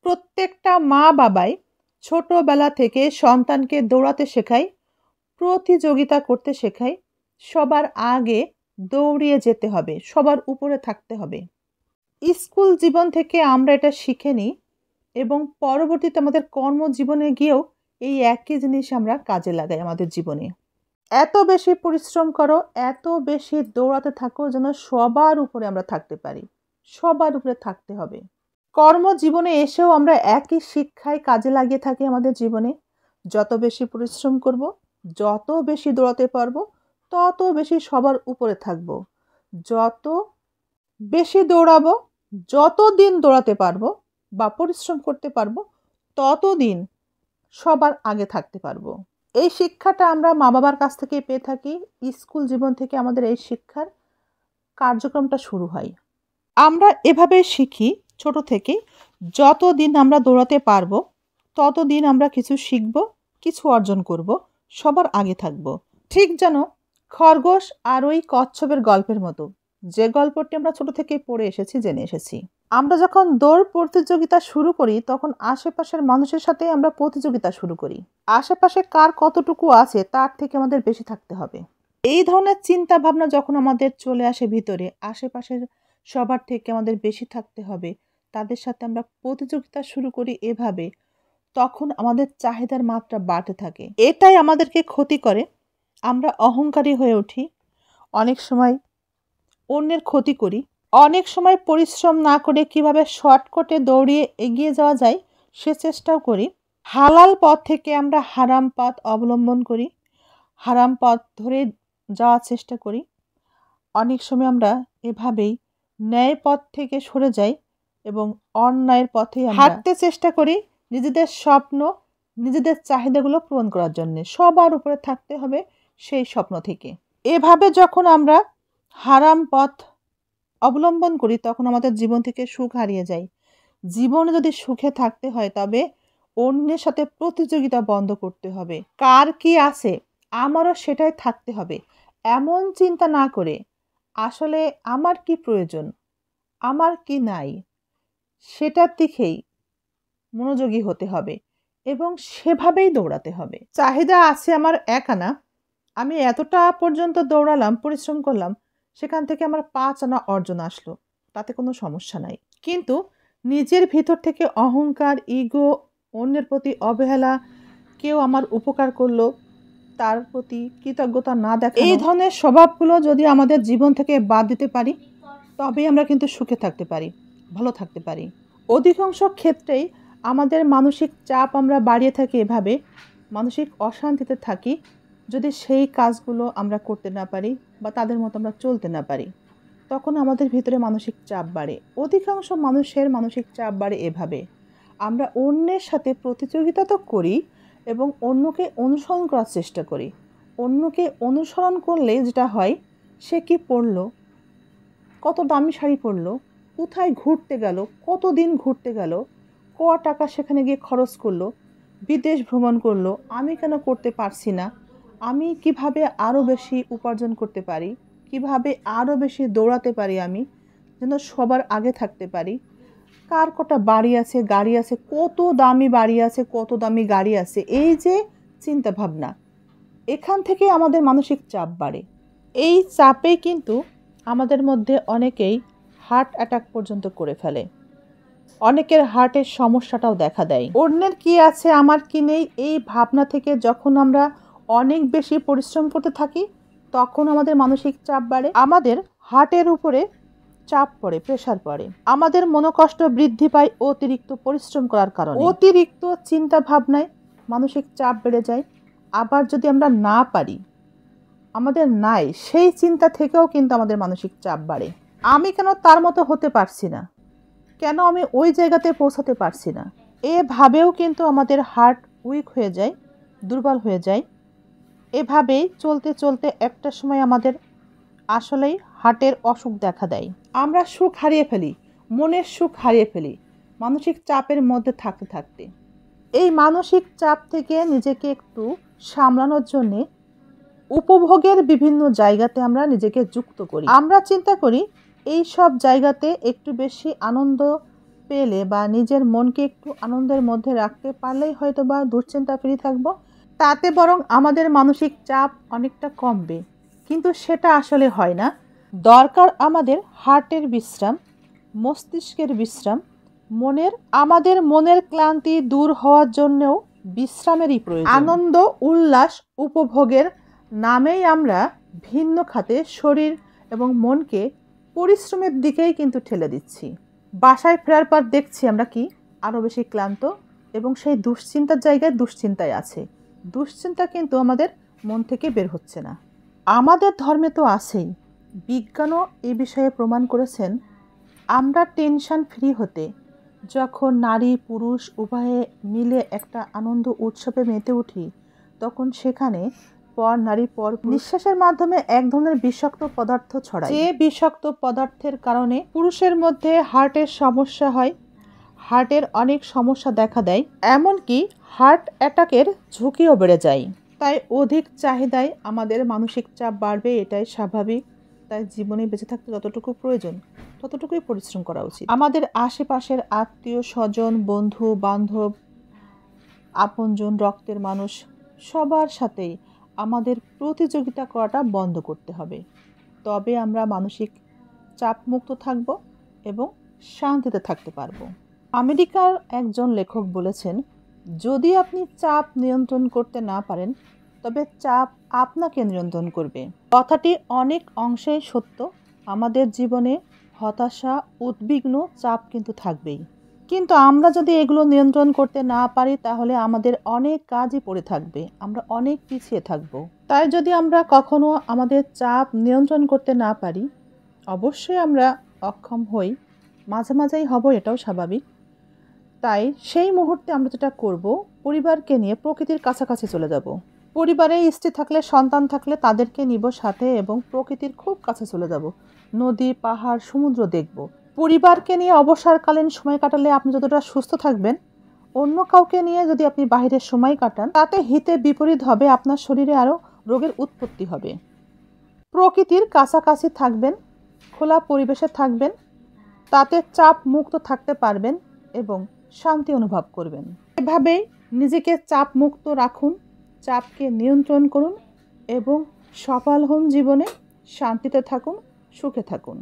প্রত্যেকটা মা বাবাই ছোটবেলা থেকে সন্তানকে দৌড়াতে শেখায়, প্রতিযোগিতা করতে শেখায়, সবার আগে দৌড়িয়ে যেতে হবে, সবার উপরে থাকতে হবে। স্কুল জীবন থেকে আমরা এটা শিখে নিই এবং পরবর্তীতে আমাদের কর্মজীবনে গিয়েও এই একই জিনিস আমরা কাজে লাগাই আমাদের জীবনে। এত বেশি পরিশ্রম করো, এত বেশি দৌড়াতে থাকো যেন সবার উপরে আমরা থাকতে পারি, সবার উপরে থাকতে হবে। কর্মজীবনে এসেও আমরা একই শিক্ষায় কাজে লাগিয়ে থাকি আমাদের জীবনে। যত বেশি পরিশ্রম করব, যত বেশি দৌড়াতে পারবো, তত বেশি সবার উপরে থাকব। যত বেশি দৌড়াবো, যত দিন দৌড়াতে পারবো বা পরিশ্রম করতে পারবো, ততদিন সবার আগে থাকতে পারবো। এই শিক্ষাটা আমরা মা বাবার কাছ থেকে পেয়ে থাকি। স্কুল জীবন থেকে আমাদের এই শিক্ষার কার্যক্রমটা শুরু হয়। আমরা এভাবে শিখি ছোট থেকে, যতদিন আমরা দৌড়াতে পারবো ততদিন আমরা কিছু শিখব, কিছু অর্জন করব, সবার আগে থাকব। ঠিক যেন খরগোশ আর ওই কচ্ছপের গল্পের মতো, যে গল্পটি আমরা ছোট থেকে পড়ে এসেছি, জেনে এসেছি। আমরা যখন দৌড় প্রতিযোগিতা শুরু করি তখন আশেপাশের মানুষের সাথে আমরা প্রতিযোগিতা শুরু করি। আশেপাশে কার কতটুকু আছে তার থেকে আমাদের বেশি থাকতে হবে। এই ধরনের চিন্তা ভাবনা যখন আমাদের চলে আসে ভিতরে, আশেপাশের সবার থেকে আমাদের বেশি থাকতে হবে, তাদের সাথে আমরা প্রতিযোগিতা শুরু করি এভাবে, তখন আমাদের চাহিদার মাত্রা বাড়তে থাকে। এটাই আমাদেরকে ক্ষতি করে। আমরা অহংকারী হয়ে উঠি, অনেক সময় অন্যের ক্ষতি করি, অনেক সময় পরিশ্রম না করে কিভাবে শর্টকাটে দৌড়িয়ে এগিয়ে যাওয়া যায় সে চেষ্টাও করি। হালাল পথ থেকে আমরা হারাম পথ অবলম্বন করি, হারাম পথ ধরে যাওয়ার চেষ্টা করি। অনেক সময় আমরা এভাবেই ন্যায় পথ থেকে সরে যাই এবং অন্যায়ের পথে হাঁটতে চেষ্টা করি নিজেদের স্বপ্ন, নিজেদের চাহিদাগুলো পূরণ করার জন্য। সবার উপরে থাকতে হবে সেই স্বপ্ন থেকে। এভাবে যখন আমরা হারাম পথ অবলম্বন করি তখন আমাদের জীবন থেকে সুখ হারিয়ে যায়। জীবনে যদি সুখে থাকতে হয় তবে অন্যের সাথে প্রতিযোগিতা বন্ধ করতে হবে। কার কি আছে আমারও সেটাই থাকতে হবে, এমন চিন্তা না করে আসলে আমার কি প্রয়োজন, আমার কি নাই, সেটার দিকেই মনোযোগী হতে হবে এবং সেভাবেই দৌড়াতে হবে। চাহিদা আছে আমার এক আনা, আমি এতটা পর্যন্ত দৌড়ালাম, পরিশ্রম করলাম, সেখান থেকে আমার 5 আনা অর্জন আসলো, তাতে কোনো সমস্যা নাই। কিন্তু নিজের ভিতর থেকে অহংকার, ইগো, অন্যের প্রতি অবহেলা, কেউ আমার উপকার করলো তার প্রতি কৃতজ্ঞতা না দেখা, এই ধরনের স্বভাবগুলো যদি আমাদের জীবন থেকে বাদ দিতে পারি তবেই আমরা কিন্তু সুখে থাকতে পারি, ভালো থাকতে পারি। অধিকাংশ ক্ষেত্রেই আমাদের মানসিক চাপ আমরা বাড়িয়ে থাকি এভাবে, মানসিক অশান্তিতে থাকি যদি সেই কাজগুলো আমরা করতে না পারি বা তাদের মতো আমরা চলতে না পারি, তখন আমাদের ভিতরে মানসিক চাপ বাড়ে। অধিকাংশ মানুষের মানসিক চাপ বাড়ে এভাবে। আমরা অন্যের সাথে প্রতিযোগিতা তো করি এবং অন্যকে অনুসরণ করার চেষ্টা করি। অন্যকে অনুসরণ করলে যেটা হয়, সে কি পরলো, কত দামি শাড়ি পরলো, কোথায় ঘুরতে গেল, কতদিন ঘুরতে গেল, ক টাকা সেখানে গিয়ে খরচ করলো, বিদেশ ভ্রমণ করলো, আমি কেন করতে পারছি না, আমি কিভাবে আরও বেশি উপার্জন করতে পারি, কিভাবে আরও বেশি দৌড়াতে পারি, আমি যেন সবার আগে থাকতে পারি, কার কটা বাড়ি আছে, গাড়ি আছে, কত দামি বাড়ি আছে, কত দামি গাড়ি আছে, এই যে চিন্তা ভাবনা, এখান থেকে আমাদের মানসিক চাপ বাড়ে। এই চাপে কিন্তু আমাদের মধ্যে অনেকেই হার্ট অ্যাটাক পর্যন্ত করে ফেলে, অনেকের হার্টের সমস্যাটাও দেখা দেয়। অন্যের কি আছে আমার কি নেই, এই ভাবনা থেকে যখন আমরা অনেক বেশি পরিশ্রম করতে থাকি তখন আমাদের মানসিক চাপ বাড়ে, আমাদের হার্টের উপরে চাপ পড়ে, প্রেশার পড়ে, আমাদের মনোকষ্ট বৃদ্ধি পায় অতিরিক্ত পরিশ্রম করার কারণে। অতিরিক্ত চিন্তা ভাবনায় মানসিক চাপ বেড়ে যায়। আবার যদি আমরা না পারি, আমাদের নাই, সেই চিন্তা থেকেও কিন্তু আমাদের মানসিক চাপ বাড়ে। আমি কেন তার মতো হতে পারছি না, কেন আমি ওই জায়গাতে পৌঁছাতে পারছি না, এভাবেও কিন্তু আমাদের হার্ট উইক হয়ে যায়, দুর্বল হয়ে যায়। এভাবেই চলতে চলতে একটা সময় আমাদের আসলেই হার্টের অসুখ দেখা দেয়। আমরা সুখ হারিয়ে ফেলি, মনের সুখ হারিয়ে ফেলি মানসিক চাপের মধ্যে থাকতে থাকতে। এই মানসিক চাপ থেকে নিজেকে একটু সামলানোর জন্যে উপভোগের বিভিন্ন জায়গাতে আমরা নিজেকে যুক্ত করি। আমরা চিন্তা করি এই সব জায়গাতে একটু বেশি আনন্দ পেলে বা নিজের মনকে একটু আনন্দের মধ্যে রাখতে পারলেই হয়তো বা দুশ্চিন্তা ফ্রি থাকবো, তাতে বরং আমাদের মানসিক চাপ অনেকটা কমবে। কিন্তু সেটা আসলে হয় না। দরকার আমাদের হার্টের বিশ্রাম, মস্তিষ্কের বিশ্রাম, আমাদের মনের ক্লান্তি দূর হওয়ার জন্যও বিশ্রামেরই প্রয়োজন। আনন্দ উল্লাস উপভোগের নামেই আমরা ভিন্ন খাতে শরীর এবং মনকে পরিশ্রমের দিকেই কিন্তু ঠেলে দিচ্ছি। বাসায় ফেরার পর দেখছি আমরা কি আরও বেশি ক্লান্ত এবং সেই দুশ্চিন্তার জায়গায় দুশ্চিন্তায় আছে। দুশ্চিন্তা কিন্তু আমাদের মন থেকে বের হচ্ছে না। আমাদের ধর্মে তো আছেই, বিজ্ঞানও এ বিষয়ে প্রমাণ করেছেন, আমরা টেনশন ফ্রি হতে যখন নারী পুরুষ উভয়ে মিলে একটা আনন্দ উৎসবে মেতে উঠি, তখন সেখানে পর নারী পর নিঃশ্বাসের মাধ্যমে এক ধরনের বিষাক্ত পদার্থ ছড়ায়, যে বিষাক্ত পদার্থের কারণে পুরুষের মধ্যে হার্টের সমস্যা হয়, হার্টের অনেক সমস্যা দেখা দেয়, এমনকি হার্ট অ্যাটাকের ঝুঁকিও বেড়ে যায়। তাই অধিক চাহিদায় আমাদের মানসিক চাপ বাড়বে, এটাই স্বাভাবিক। তাই জীবনে বেঁচে থাকতে যতটুকু প্রয়োজন ততটুকুই পরিশ্রম করা উচিত। আমাদের আশেপাশের আত্মীয় স্বজন, বন্ধু বান্ধব, আপনজন, রক্তের মানুষ সবার সাথেই আমাদের প্রতিযোগিতা করাটা বন্ধ করতে হবে। তবে আমরা মানসিক চাপমুক্ত থাকব এবং শান্তিতে থাকতে পারবো। আমেরিকার একজন লেখক বলেছেন, যদি আপনি চাপ নিয়ন্ত্রণ করতে না পারেন তবে চাপ আপনাকে নিয়ন্ত্রণ করবে। কথাটি অনেক অংশেই সত্য। আমাদের জীবনে হতাশা, উদ্বিগ্ন, চাপ কিন্তু থাকবেই। কিন্তু আমরা যদি এগুলো নিয়ন্ত্রণ করতে না পারি তাহলে আমাদের অনেক কাজই পড়ে থাকবে, আমরা অনেক পিছিয়ে থাকব। তাই যদি আমরা কখনো আমাদের চাপ নিয়ন্ত্রণ করতে না পারি, অবশ্যই আমরা অক্ষম হই, মাঝে মাঝেই হব, এটাও স্বাভাবিক। তাই সেই মুহূর্তে আমরা যেটা করব, পরিবারকে নিয়ে প্রকৃতির কাছাকাছি চলে যাব। পরিবারে স্ত্রী থাকলে, সন্তান থাকলে তাদেরকে নিব সাথে এবং প্রকৃতির খুব কাছে চলে যাব। নদী, পাহাড়, সমুদ্র দেখব। পরিবারকে নিয়ে অবসরকালীন সময় কাটালে আপনি যতটা সুস্থ থাকবেন, অন্য কাউকে নিয়ে যদি আপনি বাইরের সময় কাটান তাতে হিতে বিপরীত হবে, আপনার শরীরে আরও রোগের উৎপত্তি হবে। প্রকৃতির কাছাকাছি থাকবেন, খোলা পরিবেশে থাকবেন, তাতে চাপ মুক্ত থাকতে পারবেন এবং শান্তি অনুভব করবেন। এভাবেই নিজেকে চাপ মুক্ত রাখুন, চাপকে নিয়ন্ত্রণ করুন এবং সফল হন জীবনে, শান্তিতে থাকুন, সুখে থাকুন।